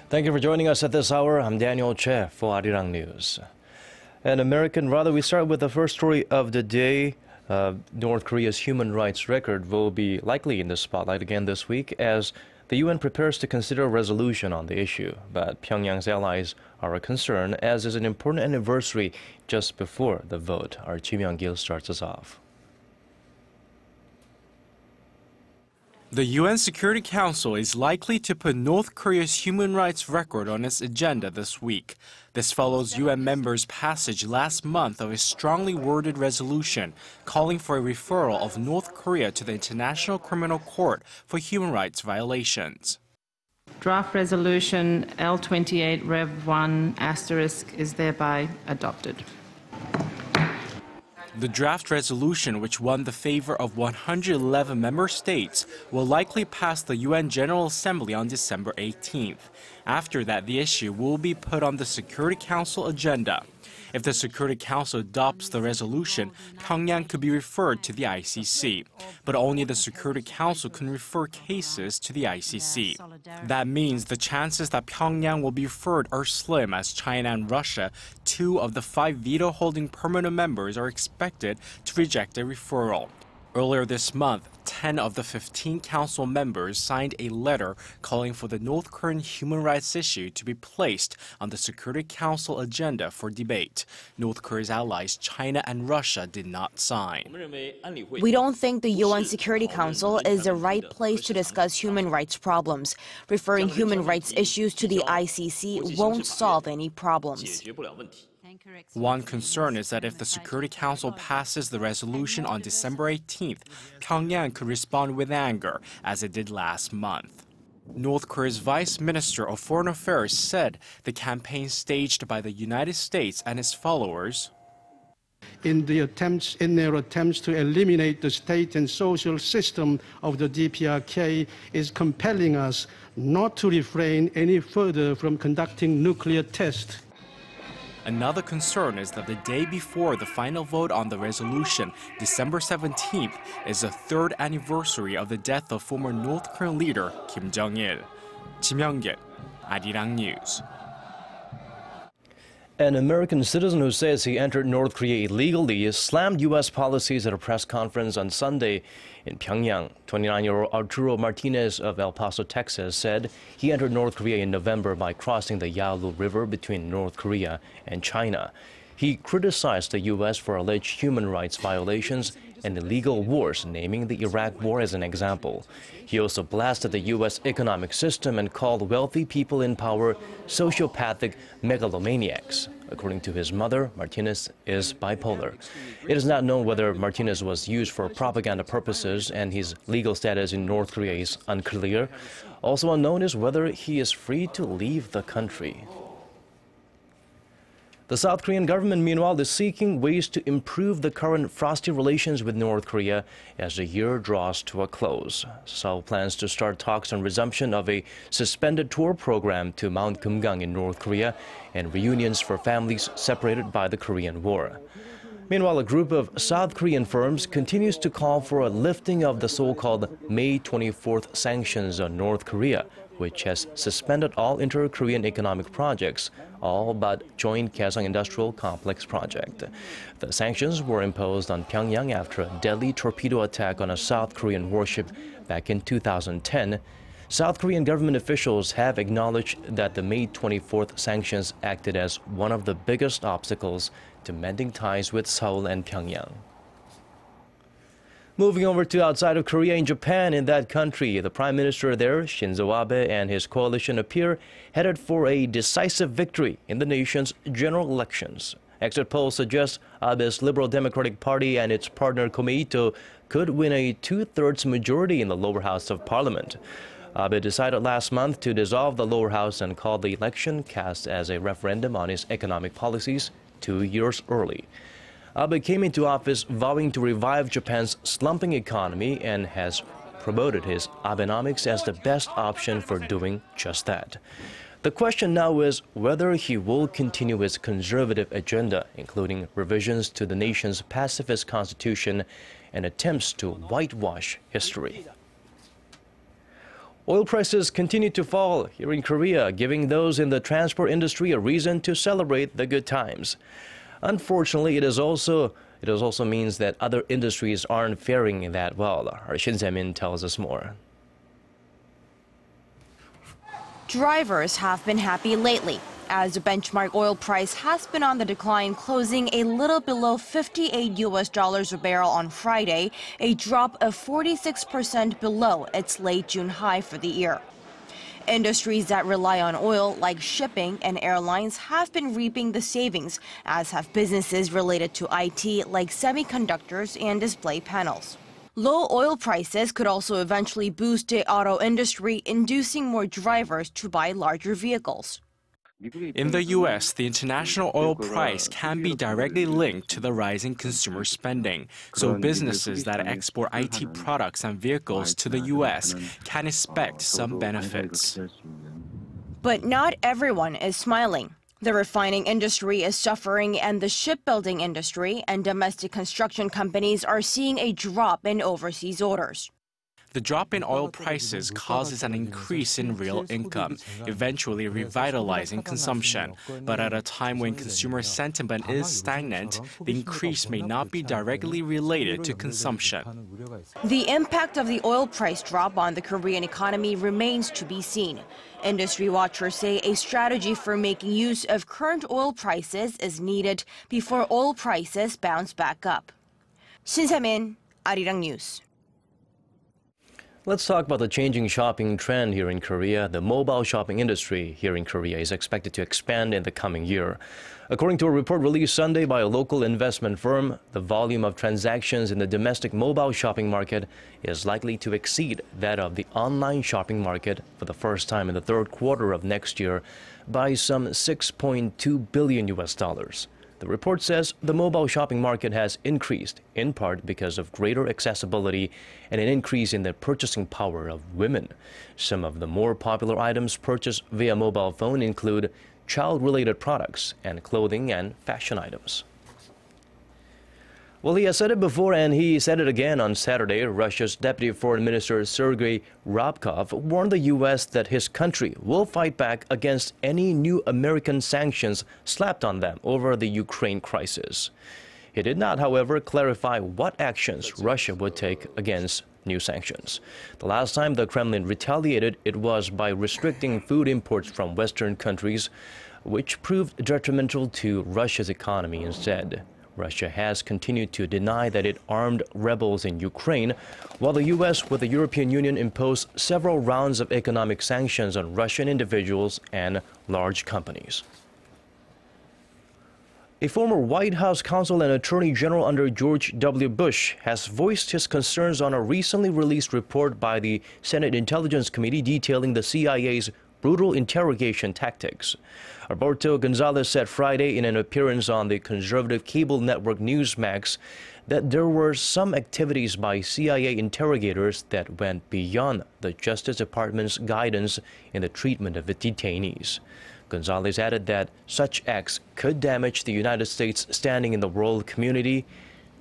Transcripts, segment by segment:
Thank you for joining us at this hour. I'm Daniel Choy for Arirang News. We start with the first story of the day. North Korea's human rights record will be likely in the spotlight again this week as the UN prepares to consider a resolution on the issue. But Pyongyang's allies are concerned as is an important anniversary just before the vote. Our Myung-kil starts us off. The UN Security Council is likely to put North Korea's human rights record on its agenda this week. This follows UN members' passage last month of a strongly worded resolution calling for a referral of North Korea to the International Criminal Court for human rights violations. Draft resolution L.28 Rev.1 * is thereby adopted. The draft resolution, which won the favor of 111 member states, will likely pass the UN General Assembly on December 18th. After that, the issue will be put on the Security Council agenda. If the Security Council adopts the resolution, Pyongyang could be referred to the ICC. But only the Security Council can refer cases to the ICC. That means the chances that Pyongyang will be referred are slim, as China and Russia, 2 of the 5 veto-holding permanent members, are expected to reject a referral. Earlier this month, 10 of the 15 council members signed a letter calling for the North Korean human rights issue to be placed on the Security Council agenda for debate. North Korea's allies, China and Russia, did not sign. We don't think the UN Security Council is the right place to discuss human rights problems. Referring human rights issues to the ICC won't solve any problems. One concern is that if the Security Council passes the resolution on December 18th, Pyongyang could respond with anger, as it did last month. North Korea's Vice Minister of Foreign Affairs said the campaign staged by the United States and its followers in their attempts to eliminate the state and social system of the DPRK is compelling us not to refrain any further from conducting nuclear tests. Another concern is that the day before the final vote on the resolution, December 17th, is the 3rd anniversary of the death of former North Korean leader Kim Jong-il. Myung-kil, Arirang News. An American citizen who says he entered North Korea illegally slammed U.S. policies at a press conference on Sunday in Pyongyang. 29-year-old Arturo Martinez of El Paso, Texas, said he entered North Korea in November by crossing the Yalu River between North Korea and China. He criticized the U.S. for alleged human rights violations and illegal wars, naming the Iraq War as an example. He also blasted the U.S. economic system and called wealthy people in power sociopathic megalomaniacs. According to his mother, Martinez is bipolar. It is not known whether Martinez was used for propaganda purposes, and his legal status in North Korea is unclear. Also unknown is whether he is free to leave the country. The South Korean government, meanwhile, is seeking ways to improve the current frosty relations with North Korea as the year draws to a close. Seoul plans to start talks on resumption of a suspended tour program to Mount Kumgang in North Korea and reunions for families separated by the Korean War. Meanwhile, a group of South Korean firms continues to call for a lifting of the so-called May 24th sanctions on North Korea, which has suspended all inter-Korean economic projects, all but joint Kaesong Industrial Complex project. The sanctions were imposed on Pyongyang after a deadly torpedo attack on a South Korean warship back in 2010. South Korean government officials have acknowledged that the May 24th sanctions acted as one of the biggest obstacles to mending ties with Seoul and Pyongyang. Moving over to outside of Korea, in Japan, in that country, the Prime Minister there, Shinzo Abe, and his coalition appear headed for a decisive victory in the nation's general elections. Exit polls suggest Abe's Liberal Democratic Party and its partner Komeito could win a 2/3 majority in the lower house of parliament. Abe decided last month to dissolve the lower house and called the election cast as a referendum on his economic policies 2 years early. Abe came into office vowing to revive Japan's slumping economy and has promoted his Abenomics as the best option for doing just that. The question now is whether he will continue his conservative agenda, including revisions to the nation's pacifist constitution and attempts to whitewash history. Oil prices continue to fall here in Korea, giving those in the transport industry a reason to celebrate the good times. Unfortunately, it also means that other industries aren't faring that well. Our Shin Se-min tells us more. Drivers have been happy lately, as the benchmark oil price has been on the decline, closing a little below $58 a barrel on Friday, a drop of 46% below its late June high for the year. Industries that rely on oil, like shipping and airlines, have been reaping the savings, as have businesses related to IT, like semiconductors and display panels. Low oil prices could also eventually boost the auto industry, inducing more drivers to buy larger vehicles. In the U.S., the international oil price can be directly linked to the rising consumer spending, so businesses that export IT products and vehicles to the U.S. can expect some benefits. But not everyone is smiling. The refining industry is suffering, and the shipbuilding industry and domestic construction companies are seeing a drop in overseas orders. The drop in oil prices causes an increase in real income, eventually revitalizing consumption. But at a time when consumer sentiment is stagnant, the increase may not be directly related to consumption. The impact of the oil price drop on the Korean economy remains to be seen. Industry watchers say a strategy for making use of current oil prices is needed before oil prices bounce back up. Shin Se-min, Arirang News. Let's talk about the changing shopping trend here in Korea. The mobile shopping industry here in Korea is expected to expand in the coming year. According to a report released Sunday by a local investment firm, the volume of transactions in the domestic mobile shopping market is likely to exceed that of the online shopping market for the first time in the third quarter of next year by some $6.2 billion. The report says the mobile shopping market has increased, in part because of greater accessibility and an increase in the purchasing power of women. Some of the more popular items purchased via mobile phone include child-related products and clothing and fashion items. Well, he has said it before and he said it again on Saturday. Russia's Deputy Foreign Minister Sergei Rabkov warned the U.S. that his country will fight back against any new American sanctions slapped on them over the Ukraine crisis. He did not, however, clarify what actions Russia would take against new sanctions. The last time the Kremlin retaliated, it was by restricting food imports from Western countries, which proved detrimental to Russia's economy instead. Russia has continued to deny that it armed rebels in Ukraine, while the U.S. with the European Union imposed several rounds of economic sanctions on Russian individuals and large companies. A former White House counsel and attorney general under George W. Bush has voiced his concerns on a recently released report by the Senate Intelligence Committee detailing the CIA's brutal interrogation tactics. Alberto Gonzalez said Friday in an appearance on the conservative cable network Newsmax that there were some activities by CIA interrogators that went beyond the Justice Department's guidance in the treatment of the detainees. Gonzalez added that such acts could damage the United States' standing in the world community.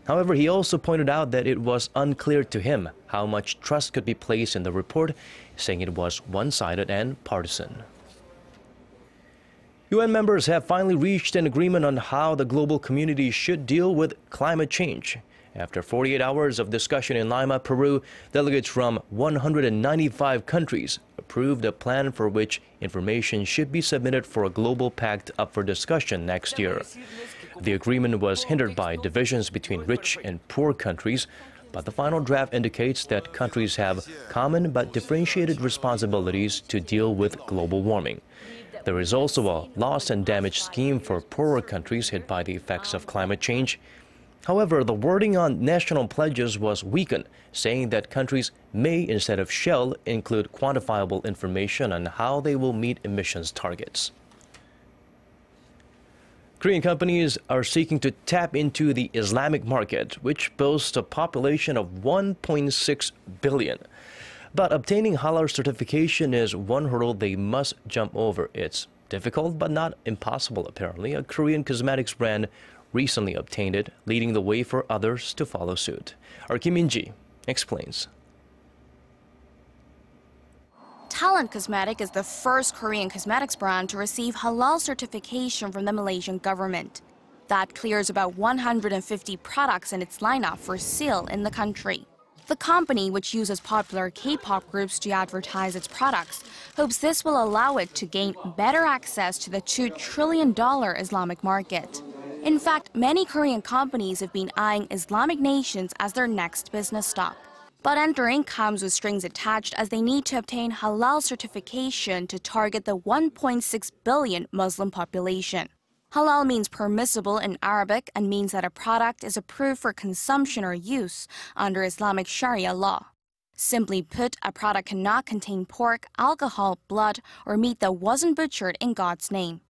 However, he also pointed out that it was unclear to him how much trust could be placed in the report, saying it was one-sided and partisan. UN members have finally reached an agreement on how the global community should deal with climate change. After 48 hours of discussion in Lima, Peru, delegates from 195 countries approved a plan for which information should be submitted for a global pact up for discussion next year. The agreement was hindered by divisions between rich and poor countries, but the final draft indicates that countries have common but differentiated responsibilities to deal with global warming. There is also a loss and damage scheme for poorer countries hit by the effects of climate change. However, the wording on national pledges was weakened, saying that countries may, instead of shall, include quantifiable information on how they will meet emissions targets. Korean companies are seeking to tap into the Islamic market, which boasts a population of 1.6 billion. But obtaining halal certification is one hurdle they must jump over. It's difficult, but not impossible, apparently. A Korean cosmetics brand recently obtained it, leading the way for others to follow suit. Our Kim Min-ji explains. Talent Cosmetic is the first Korean cosmetics brand to receive halal certification from the Malaysian government. That clears about 150 products in its lineup for sale in the country. The company, which uses popular K-pop groups to advertise its products, hopes this will allow it to gain better access to the $2 trillion Islamic market. In fact, many Korean companies have been eyeing Islamic nations as their next business stop. But entering comes with strings attached as they need to obtain halal certification to target the 1.6 billion Muslim population. Halal means permissible in Arabic and means that a product is approved for consumption or use under Islamic Sharia law. Simply put, a product cannot contain pork, alcohol, blood, or meat that wasn't butchered in God's name.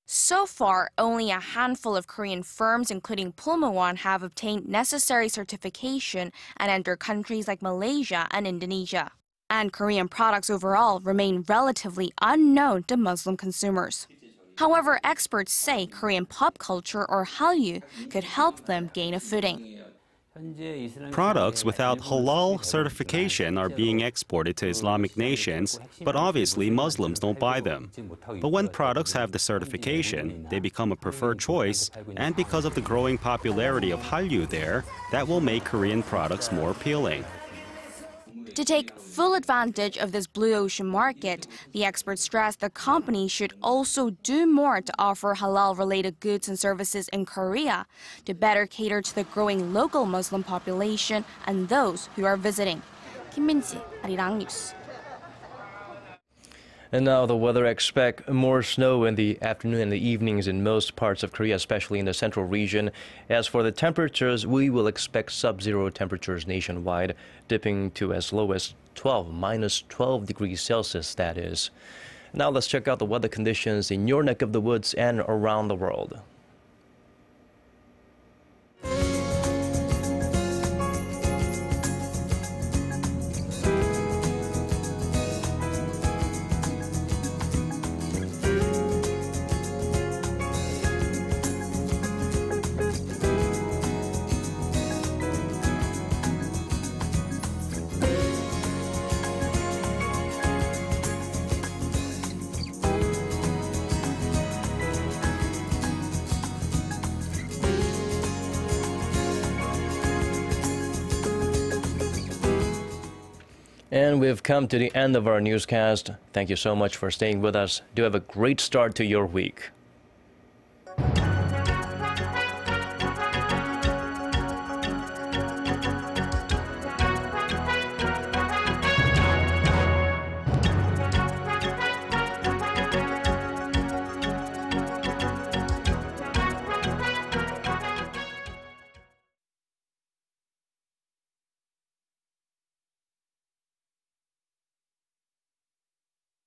So far, only a handful of Korean firms, including Pulmuone, have obtained necessary certification and enter countries like Malaysia and Indonesia. And Korean products overall remain relatively unknown to Muslim consumers. However, experts say Korean pop culture or Hallyu could help them gain a footing. Products without halal certification are being exported to Islamic nations, but obviously Muslims don't buy them. But when products have the certification, they become a preferred choice, and because of the growing popularity of Hallyu there, that will make Korean products more appealing. To take full advantage of this blue ocean market, the experts stress the company should also do more to offer halal-related goods and services in Korea to better cater to the growing local Muslim population and those who are visiting. Kim Min-ji, Arirang News. And now the weather. Expect more snow in the afternoon and the evenings in most parts of Korea, especially in the central region. As for the temperatures, we will expect sub-zero temperatures nationwide, dipping to as low as minus 12 degrees Celsius, that is. Now let's check out the weather conditions in your neck of the woods and around the world. And we've come to the end of our newscast. Thank you so much for staying with us. Do have a great start to your week.